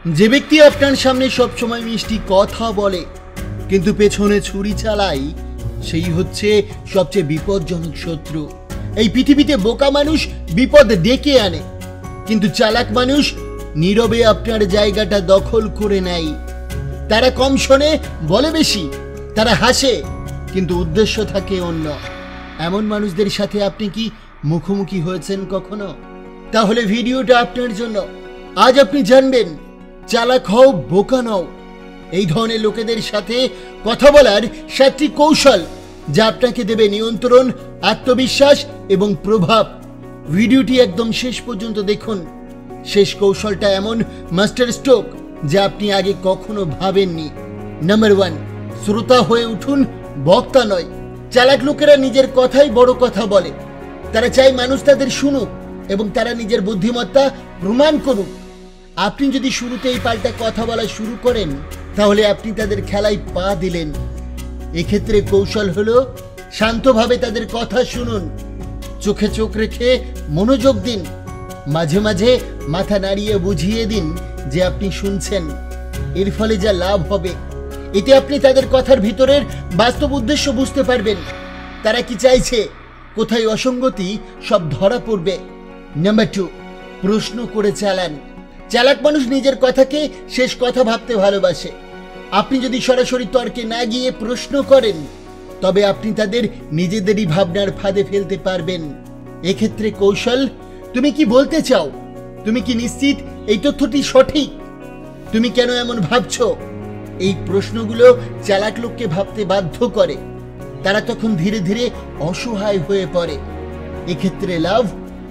যে ব্যক্তি আপনার সামনে সবসময় মিষ্টি কথা বলে কিন্তু পেছনে ছুরি চালায়, সেই হচ্ছে সবচেয়ে বিপজ্জনক শত্রু। এই পৃথিবীতে বোকা মানুষ বিপদ ডেকে আনে, কিন্তু চালাক মানুষ নীরবে আপনার জায়গাটা দখল করে নেয়। তারা কম শোনে, বলে বেশি। তারা হাসে, কিন্তু উদ্দেশ্য থাকে অন্য। এমন মানুষদের সাথে আপনি কি মুখোমুখি হয়েছেন কখনো? তাহলে ভিডিওটা আপনার জন্য। আজ আপনি জানবেন চালাক হও, বোকা নও। এই ধরনের লোকেদের সাথে কথা বলার 7টি কৌশল, যা আপনাকে দেবে নিয়ন্ত্রণ, আত্মবিশ্বাস এবং প্রভাব। ভিডিওটি একদম শেষ পর্যন্ত দেখুন। শেষ কৌশলটা এমন মাস্টার স্ট্রোক যা আপনি আগে কখনো ভাবেননি। নাম্বার 1, শ্রোতা হয়ে উঠুন, বক্তা নয়। চালাক লোকেরা নিজের কথাই বড় কথা বলে। তারা চায় মানুষ তাদের শুনুক এবং তারা নিজের বুদ্ধিমত্তা প্রমাণ করুক। আপনি যদি শুরুতেই পাল্টা কথা বলা শুরু করেন, তাহলে আপনি তাদের খেলায় পা দিলেন। এক্ষেত্রে কৌশল হলো শান্তভাবে তাদের কথা শুনুন, চোখে চোখ রেখে মনোযোগ দিন, মাঝে মাঝে মাথা নাড়িয়ে বুঝিয়ে দিন যে আপনি শুনছেন। এর ফলে যা লাভ হবে, এতে আপনি তাদের কথার ভিতরের বাস্তব উদ্দেশ্য বুঝতে পারবেন। তারা কি চাইছে, কোথায় অসঙ্গতি, সব ধরা পড়বে। নাম্বার 2, প্রশ্ন করে চালান। চালাক মানুষ নিজের কথাকে শেষ কথা ভাবতে ভালোবাসে। আপনি যদি সরাসরি তর্কে না গিয়ে প্রশ্ন করেন, তবে আপনি তাদের নিজেদেরই ভাবনার ফাঁদে ফেলতে পারবেন। এক্ষেত্রে কৌশল, তুমি কি বলতে চাও? তুমি কি নিশ্চিত এই তথ্যটি সঠিক? তুমি কেন এমন ভাবছো? এই প্রশ্নগুলো চালাক লোককে ভাবতে বাধ্য করে। তারা তখন ধীরে ধীরে অসহায় হয়ে পড়ে। এক্ষেত্রে লাভ,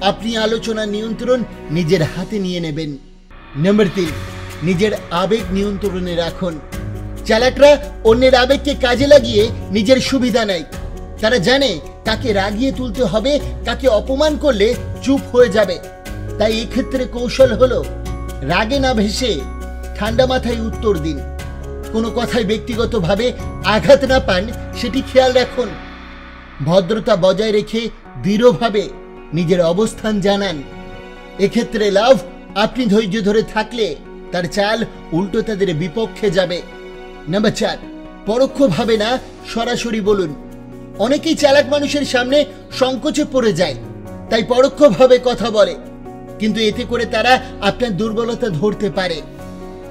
আপনি আলোচনা নিয়ন্ত্রণ নিজের হাতে নিয়ে নেবেন। নাম্বার 3, নিজের আবেগ নিয়ন্ত্রণে রাখুন। চালাকরা অন্যের আবেগকে কাজে লাগিয়ে নিজের সুবিধা নেয়। তারা জানে কাকে রাগিয়ে তুলতে হবে, কাকে অপমান করলে চুপ হয়ে যাবে। তাই এক্ষেত্রে কৌশল হলো রাগে না ভেসে ঠান্ডা মাথায় উত্তর দিন। কোনো কথায় ব্যক্তিগতভাবে আঘাত না পান, সেটি খেয়াল রাখুন। ভদ্রতা বজায় রেখে দৃঢ়ভাবে নিজের অবস্থান জানান। এক্ষেত্রে লাভ, আপনি ধৈর্য ধরে থাকলে তার চাল উল্টো তাদের বিপক্ষে যাবে। নাম্বার 4, পরোক্ষভাবে না, সরাসরি বলুন। অনেকেই চালাক মানুষের সামনে সংকোচে পড়ে যায়, তাই পরোক্ষভাবে কথা বলে, কিন্তু এতে করে তারা আপনার দুর্বলতা ধরতে পারে।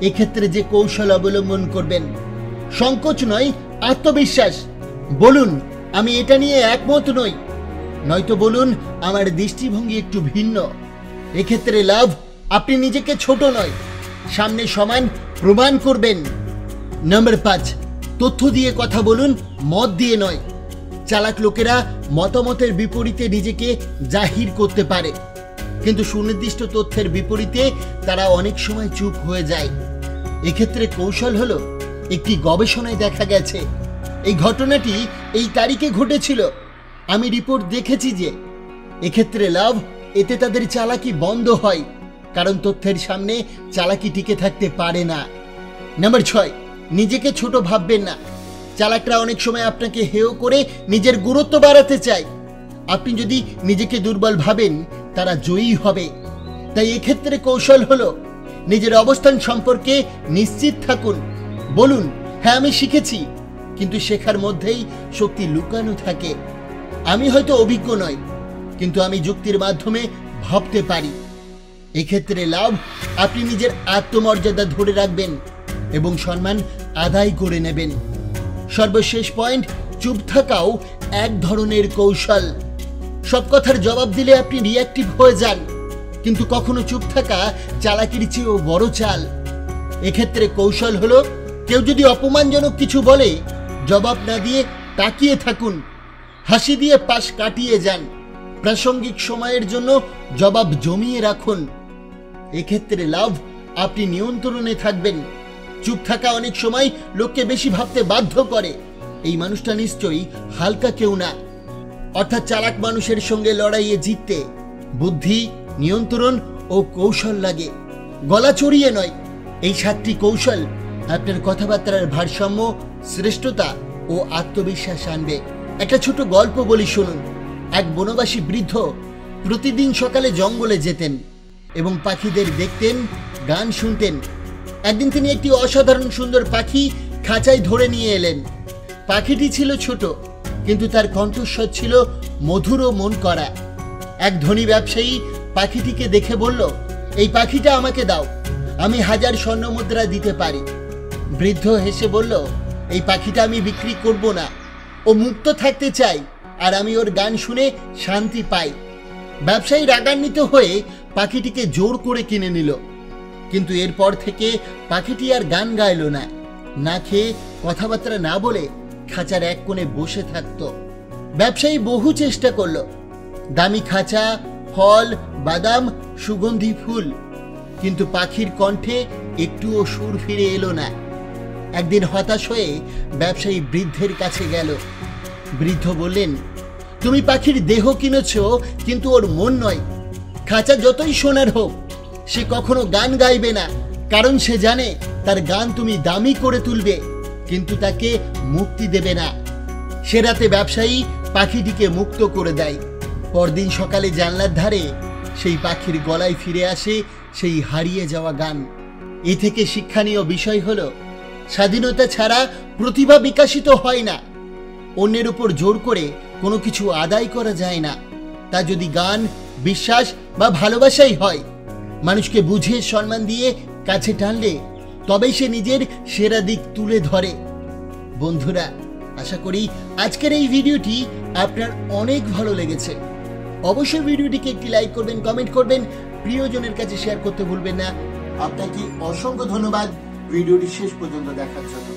এক্ষেত্রে যে কৌশল অবলম্বন করবেন, সংকোচ নয়, আত্মবিশ্বাস। বলুন, আমি এটা নিয়ে একমত নই, নয়তো বলুন, আমার দৃষ্টিভঙ্গি একটু ভিন্ন। এক্ষেত্রে লাভ, আপনি নিজেকে ছোট নয়, সামনে সমান প্রমাণ করবেন। নাম্বার 5, তথ্য দিয়ে কথা বলুন, মত দিয়ে নয়। চালাক লোকেরা মতামতের বিপরীতে নিজেকে জাহির করতে পারে, কিন্তু সুনির্দিষ্ট তথ্যের বিপরীতে তারা অনেক সময় চুপ হয়ে যায়। এক্ষেত্রে কৌশল হলো, একটি গবেষণায় দেখা গেছে এই ঘটনাটি এই তারিখে ঘটেছিল, আমি রিপোর্ট দেখেছি যে। এক্ষেত্রে লাভ, এতে তাদের চালাকি বন্ধ হয়, কারণ তথ্যের সামনে চালাকি টিকে থাকতে পারে না। নাম্বার 6, নিজেকে ছোট ভাববেন না। চালাকরা অনেক সময় আপনাকে হেয় করে নিজের গুরুত্ব বাড়াতে চায়। আপনি যদি নিজেকে দুর্বল ভাবেন, তারা জয়ী হবে। তাই এক্ষেত্রে কৌশল হলো নিজের অবস্থান সম্পর্কে নিশ্চিত থাকুন। বলুন, হ্যাঁ আমি শিখেছি, কিন্তু শেখার মধ্যেই শক্তি লুকানো থাকে। আমি হয়তো অভিজ্ঞ নয়, কিন্তু আমি যুক্তির মাধ্যমে ভাবতে পারি। এক্ষেত্রে লাভ, আপনি নিজের আত্মমর্যাদা ধরে রাখবেন এবং সম্মান আদায় করে নেবেন। সর্বশেষ পয়েন্ট, চুপ থাকাও এক ধরনের কৌশল। সব কথার জবাব দিলে আপনি রিঅ্যাক্টিভ হয়ে যান, কিন্তু কখনো চুপ থাকা চালাকির চেয়েও বড় চাল। এক্ষেত্রে কৌশল হলো, কেউ যদি অপমানজনক কিছু বলে, জবাব না দিয়ে তাকিয়ে থাকুন, হাসি দিয়ে পাশ কাটিয়ে যান। প্রাসঙ্গিক সময়ের জন্য জবাব জমিয়ে রাখুন। এক্ষেত্রে লাভ, আপনি নিয়ন্ত্রণে থাকবেন। চুপ থাকা অনেক সময় লোককে বেশি ভাবতে বাধ্য করে। এই মানুষটা নিশ্চয়ই হালকা কেউ না। অর্থাৎ চালাক মানুষের সঙ্গে লড়াইয়ে জিততে বুদ্ধি, নিয়ন্ত্রণ ও কৌশল লাগে, গলা চড়িয়ে নয়। এই 7টি কৌশল আপনার কথাবার্তার ভারসাম্য, শ্রেষ্ঠতা ও আত্মবিশ্বাস আনবে। একটা ছোট গল্প বলি, শুনুন। এক বনবাসী বৃদ্ধ প্রতিদিন সকালে জঙ্গলে যেতেন এবং পাখিদের দেখতেন, গান শুনতেন। একদিন তিনি একটি অসাধারণ সুন্দর পাখি খাঁচায় ধরে নিয়ে এলেন। পাখিটি ছিল ছোট, কিন্তু তার কণ্ঠস্বর ছিল মধুর ও মন করা। এক ধনী ব্যবসায়ী পাখিটিকে দেখে বলল, এই পাখিটা আমাকে দাও, আমি 1000 স্বর্ণমুদ্রা দিতে পারি। বৃদ্ধ হেসে বলল, এই পাখিটা আমি বিক্রি করব না, ও মুক্ত থাকতে চাই, আর আমি ওর গান শুনে শান্তি পাই। ব্যবসায়ী রাগান্বিত হয়ে পাখিটিকে জোর করে কিনে নিল, কিন্তু এরপর থেকে পাখিটি আর গান গাইল না, না খেয়ে কথাবার্তা না বলে খাঁচার এক কোণে বসে থাকত। ব্যবসায়ী বহু চেষ্টা করলো, দামি খাঁচা, ফল, বাদাম, সুগন্ধি ফুল, কিন্তু পাখির কণ্ঠে একটুও সুর ফিরে এলো না। একদিন হতাশ হয়ে ব্যবসায়ী বৃদ্ধের কাছে গেল। বৃদ্ধ বললেন, তুমি পাখির দেহ কিনেছ, কিন্তু ওর মন নয়। খাঁচা যতই সোনার হোক, সে কখনো গান গাইবে না, কারণ সে জানে তার গান তুমি দামি করে তুলবে, কিন্তু তাকে মুক্তি দেবে না। সে রাতে ব্যবসায়ী পাখিটিকে মুক্ত করে দেয়। পরদিন সকালে জানলার ধারে সেই পাখির গলায় ফিরে আসে সেই হারিয়ে যাওয়া গান। এ থেকে শিক্ষণীয় বিষয় হলো, স্বাধীনতা ছাড়া প্রতিভা বিকশিত হয় না। অন্যের উপর জোর করে কোনো কিছু আদায় করা যায় না। তা যদি গান, বিশ্বাস বা ভালোবাসাই হয়, মানুষকে বুঝিয়ে সম্মান দিয়ে কাছে টানলে তবেই সে নিজের সেরা দিক তুলে ধরে। বন্ধুরা, আশা করি আজকের এই ভিডিওটি আপনার অনেক ভালো লেগেছে। অবশ্যই ভিডিওটিকে একটি লাইক করবেন, কমেন্ট করবেন, প্রিয়জনের কাছে শেয়ার করতে ভুলবেন না। আপনাকে অসংখ্য ধন্যবাদ ভিডিওটি শেষ পর্যন্ত দেখার জন্য।